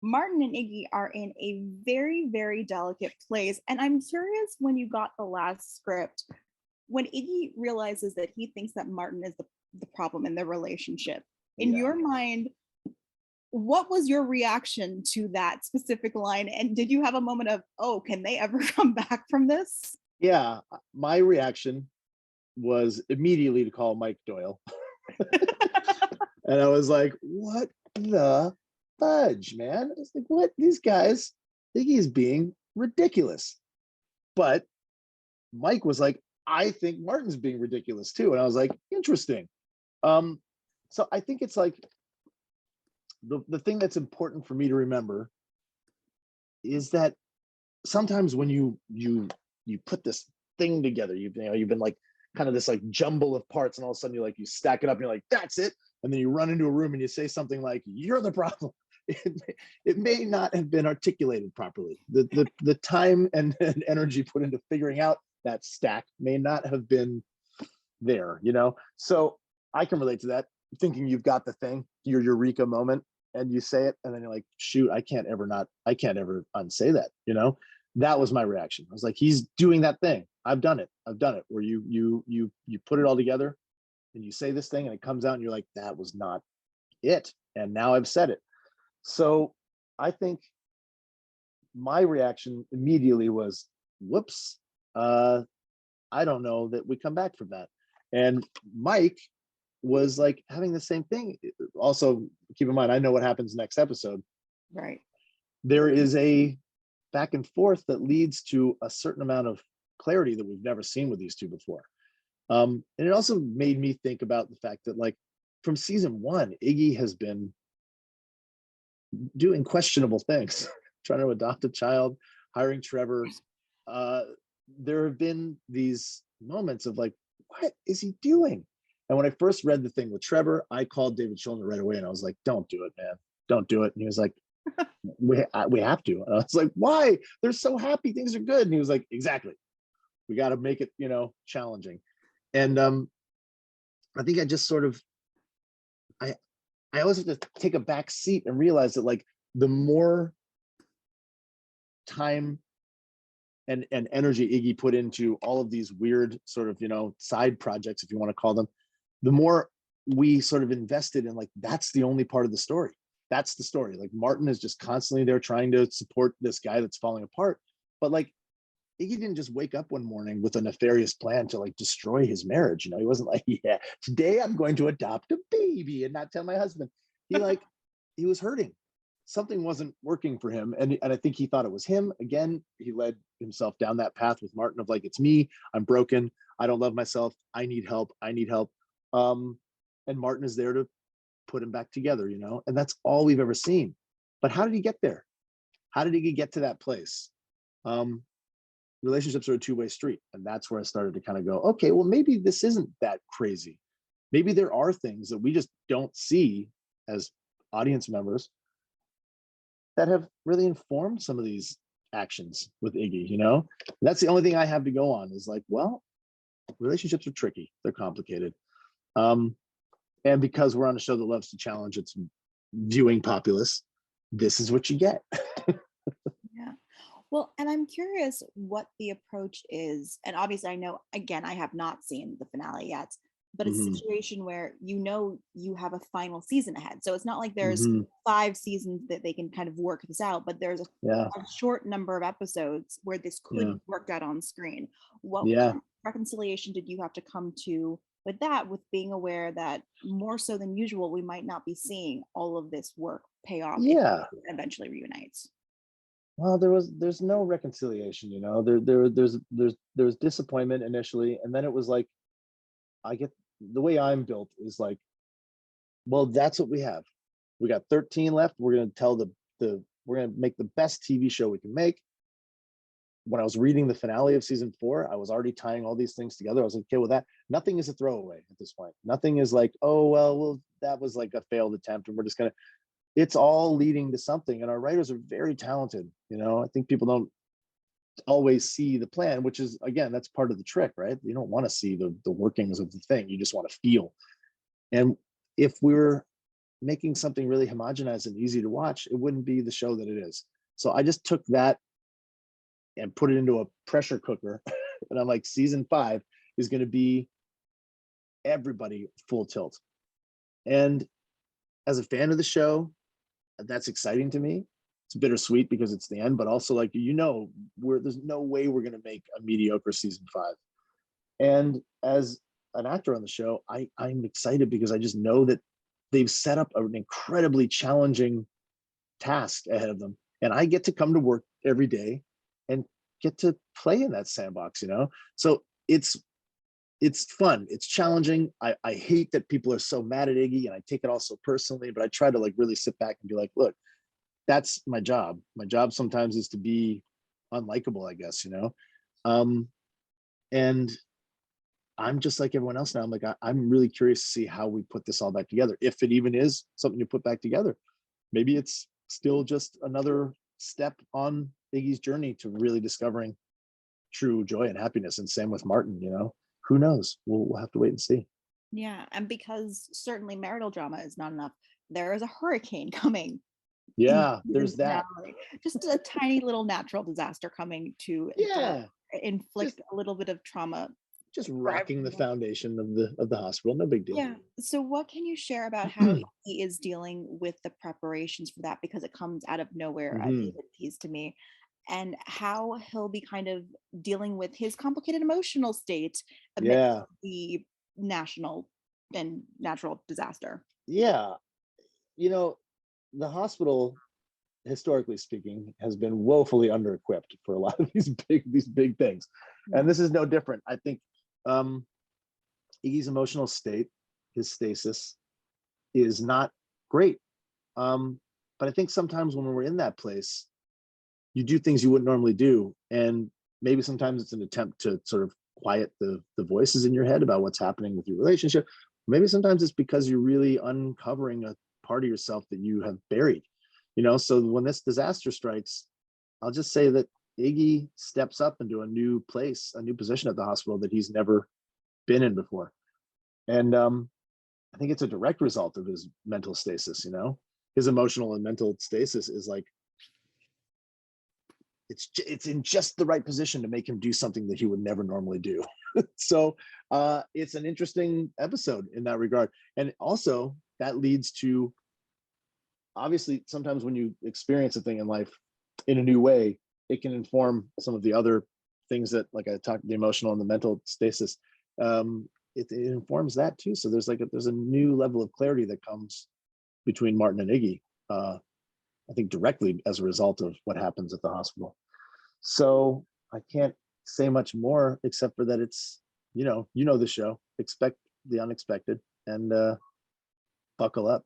Martin and Iggy are in a very, very delicate place. And I'm curious, when you got the last script, when Iggy realizes that he thinks that Martin is the problem in their relationship, in Yeah. your mind, what was your reaction to that specific line? And did you have a moment of, oh, can they ever come back from this? Yeah. My reaction was immediately to call Mike Doyle. And I was like, what the fudge, man? I was like, what? These guys, Iggy's being ridiculous. But Mike was like, I think Martin's being ridiculous too. And I was like, interesting. Um, so I think it's like the thing that's important for me to remember is that sometimes when you put this thing together, you've been like kind of this like jumble of parts, and all of a sudden you stack it up and you're like, that's it. And then you run into a room and you say something like, you're the problem. It may not have been articulated properly. The time and energy put into figuring out that stack may not have been there, So I can relate to that. Thinking you've got the thing, your eureka moment, and you say it, and then you're like, shoot, I can't ever unsay that, That was my reaction. I was like, he's doing that thing. I've done it, where you put it all together and you say this thing and it comes out and you're like, that was not it. And now I've said it. So I think my reaction immediately was, whoops, I don't know that we come back from that. And Mike was like having the same thing. Also, keep in mind, I know what happens next episode. Right. There is a back and forth that leads to a certain amount of clarity that we've never seen with these two before. And it also made me think about the fact that, like, from season one, Iggy has been doing questionable things, trying to adopt a child, hiring Trevor. There have been these moments of like, what is he doing? And when I first read the thing with Trevor, I called David Schulner right away and I was like, don't do it, man. Don't do it. And he was like, we have to. And I was like, why? They're so happy. Things are good. And he was like, exactly. We got to make it, challenging. And I think I just sort of, I always have to take a back seat and realize that, like, the more time and energy Iggy put into all of these weird sort of, side projects, if you want to call them, the more we sort of invested in, like, that's the only part of the story. That's the story. Like, Martin is just constantly there trying to support this guy that's falling apart. But, like, Iggy didn't just wake up one morning with a nefarious plan to, like, destroy his marriage. He wasn't like, yeah, today I'm going to adopt a baby and not tell my husband. He was hurting. Something wasn't working for him. And I think he thought it was him. Again, he led himself down that path with Martin of like, it's me, I'm broken, I don't love myself, I need help. And Martin is there to put him back together, and that's all we've ever seen. But how did he get there? How did he get to that place? Relationships are a two-way street. And that's where I started to kind of go, okay, well, maybe this isn't that crazy. Maybe there are things that we just don't see as audience members that have really informed some of these actions with Iggy, That's the only thing I have to go on is like, well, relationships are tricky. They're complicated. And because we're on a show that loves to challenge its viewing populace, this is what you get. Yeah. Well, and I'm curious what the approach is. And obviously, I know, again, I have not seen the finale yet, but it's a situation where you have a final season ahead. So it's not like there's 5 seasons that they can kind of work this out, but there's a short number of episodes where this could be worked out on screen. What kind of reconciliation did you have to come to with that, with being aware that more so than usual, we might not be seeing all of this work pay off if it eventually reunites? Well, there's no reconciliation, there's disappointment initially, and then it was like, I get the way I'm built is like, well, that's what we have. We got 13 left. We're going to tell we're going to make the best TV show we can make. When I was reading the finale of season 4, I was already tying all these things together. I was like, okay, well, nothing is a throwaway at this point. Nothing is like, oh, well, that was like a failed attempt and we're just going to, it's all leading to something. And our writers are very talented. I think people don't always see the plan, which is, again, that's part of the trick, right? You don't want to see the workings of the thing. You just want to feel. And if we're making something really homogenized and easy to watch, it wouldn't be the show that it is. So I just took that and put it into a pressure cooker. And I'm like, season 5 is going to be everybody full tilt. And as a fan of the show, that's exciting to me. It's bittersweet because it's the end, but also like, there's no way we're going to make a mediocre season 5. And as an actor on the show, I'm excited because I just know that they've set up an incredibly challenging task ahead of them. And I get to come to work every day and get to play in that sandbox, So it's fun. It's challenging. I hate that people are so mad at Iggy, and I take it all so personally, but I try to like really sit back and be like, look, that's my job. My job sometimes is to be unlikable, I guess, and I'm just like everyone else now. I'm like, I'm really curious to see how we put this all back together. If it even is something to put back together, maybe it's still just another step on Iggy's journey to really discovering true joy and happiness. And same with Martin, who knows? We'll have to wait and see. Yeah. And because certainly marital drama is not enough, there is a hurricane coming. Yeah, there's that. Just a tiny little natural disaster coming to inflict a little bit of trauma. Just rocking the foundation of the hospital. No big deal. Yeah. So what can you share about how he is dealing with the preparations for that? Because it comes out of nowhere, as David teased to me, and how he'll be kind of dealing with his complicated emotional state amidst the national and natural disaster. Yeah. The hospital, historically speaking, has been woefully under-equipped for a lot of these big things. And this is no different. I think Iggy's emotional state, his stasis, is not great. But I think sometimes when we're in that place, you do things you wouldn't normally do. And maybe sometimes it's an attempt to sort of quiet the voices in your head about what's happening with your relationship. Maybe sometimes it's because you're really uncovering a part of yourself that you have buried. So when this disaster strikes, I'll just say that Iggy steps up into a new place, a new position at the hospital that he's never been in before. And I think it's a direct result of his mental stasis. His emotional and mental stasis is like, it's in just the right position to make him do something that he would never normally do. So it's an interesting episode in that regard. And also that leads to, obviously, sometimes when you experience a thing in life in a new way, it can inform some of the other things that, like I talked, the emotional and the mental stasis. It informs that too. So there's a new level of clarity that comes between Martin and Iggy. I think directly as a result of what happens at the hospital. So I can't say much more except for that it's, the show, expect the unexpected and buckle up.